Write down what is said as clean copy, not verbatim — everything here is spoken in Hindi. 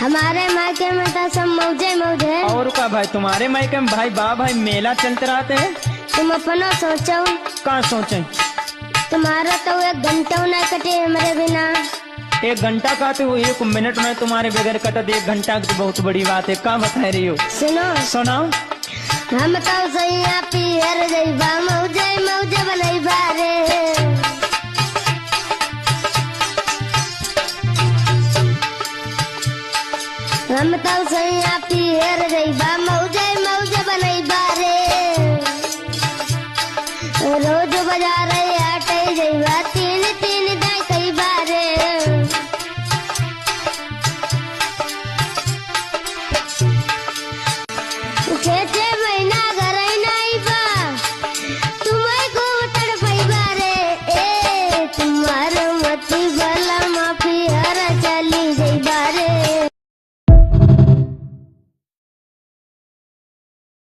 हमारे मायके में तो सब मौजे मौजे। और का भाई तुम्हारे मायके में भाई बा भाई मेला चलते रहते हैं। तुम अपना सोचो। कहाँ सोचे? तुम्हारा तो 1 घंटा न कटे हमारे बिना। 1 घंटा कहते हो, 1 मिनट में तुम्हारे बगैर कटत 1 घंटा की तो बहुत बड़ी बात है। क्या बता रही हो? सुनो सुनाओ। हम तो सैया पियर जइबा मौजे मौजे बनैबा रे। हम तो सैया पियर जइबा मौजे मौजे बनैबा रे। रोज बाजार आटे जइबा